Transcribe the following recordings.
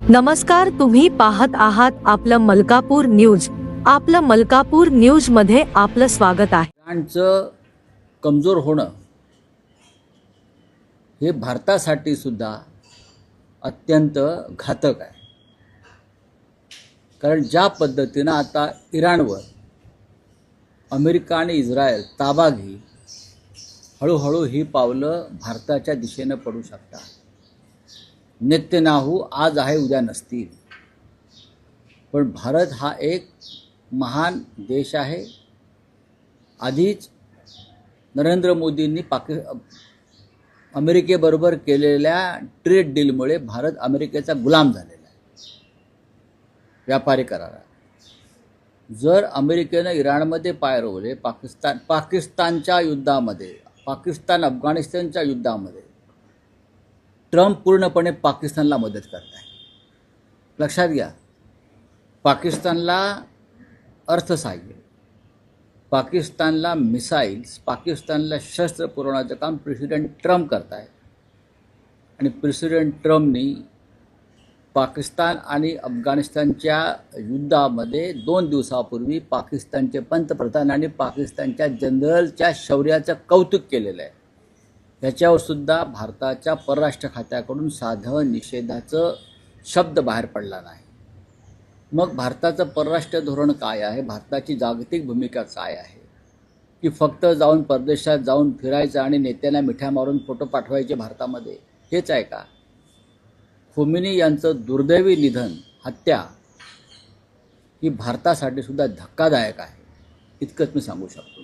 नमस्कार, तुम्ही पाहत आहात आपलं मलकापूर न्यूज. आपलं मलकापूर न्यूज मध्ये आपलं स्वागत आहे. इराणचं कमजोर होणं हे भारतासाठी सुद्धा अत्यंत घातक आहे. कारण ज्या पद्धतीनं आता इराणवर अमेरिका आणि इस्रायल ताबा घेईल, हळूहळू ही पावलं भारताच्या दिशेनं पडू शकतात. नेतन्याहू आज आहे उद्या नसतील, पण भारत हा एक महान देश आहे. आधीच नरेंद्र मोदींनी अमेरिकेबरोबर केलेल्या ट्रेड डीलमुळे भारत अमेरिकेचा गुलाम झालेला आहे व्यापारी करारात. जर अमेरिकेनं इराणमध्ये पाय रोवले, पाकिस्तानच्या युद्धामध्ये, पाकिस्तान अफगाणिस्तानच्या युद्धामध्ये ट्रम्प पूर्णपणे पाकिस्तानला मदत करत आहे. लक्षात घ्या, पाकिस्तानला अर्थसहाय्य, पाकिस्तानला मिसाईल्स, पाकिस्तानला शस्त्र पुरवण्याचं काम प्रेसिडेंट ट्रम्प करत आहे. आणि प्रेसिडेंट ट्रम्पनी पाकिस्तान आणि अफगाणिस्तानच्या युद्धामध्ये 2 दिवसापूर्वी पाकिस्तानचे पंतप्रधान आणि पाकिस्तानच्या जनरलच्या शौर्याचं कौतुक केलेलं आहे. याच्यावर सुद्धा भारताच्या परराष्ट्र खात्याकडून साधं निषेधाचं शब्द बाहेर पडला नाही. मग भारताचं परराष्ट्र धोरण काय आहे, भारताची जागतिक भूमिका काय आहे? की फक्त जाऊन परदेशात जाऊन फिरायचं आणि नेत्यांना मिठ्या मारून फोटो पाठवायचे भारतामध्ये, हेच आहे का? खोमेनी यांचं दुर्दैवी निधन, हत्या ही भारतासाठी सुद्धा धक्कादायक आहे, इतकंच मी सांगू शकतो.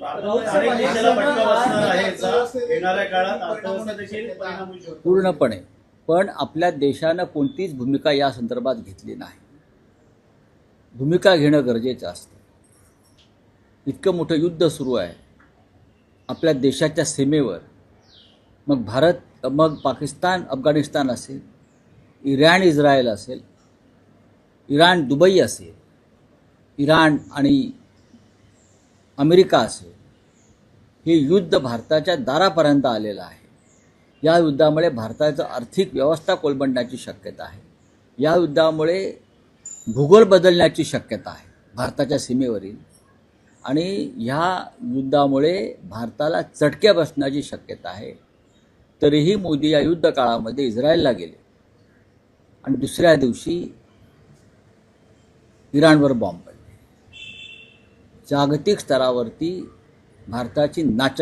पूर्णपणे. पण आपल्या देशानं कोणतीच भूमिका या संदर्भात घेतली नाही. भूमिका घेणं गरजेचं असतं. इतकं मोठं युद्ध सुरू आहे आपल्या देशाच्या सीमेवर. मग भारत, मग पाकिस्तान अफगाणिस्तान असेल, इराण इस्रायल असेल, इराण दुबई असेल, इराण आणि अमेरिका असेल, हे युद्ध भारताच्या दारापर्यंत आलेलं आहे. या युद्धामुळे भारताचं आर्थिक व्यवस्था कोलमडण्याची शक्यता आहे. या युद्धामुळे भूगोल बदलण्याची शक्यता आहे भारताच्या सीमेवरील. आणि ह्या युद्धामुळे भारताला चटके बसण्याची शक्यता आहे. तरीही मोदी या युद्ध काळामध्ये इस्रायलला गेले आणि दुसऱ्या दिवशी इराणवर बॉम्ब पडले. जागतिक स्तरावरती भारताची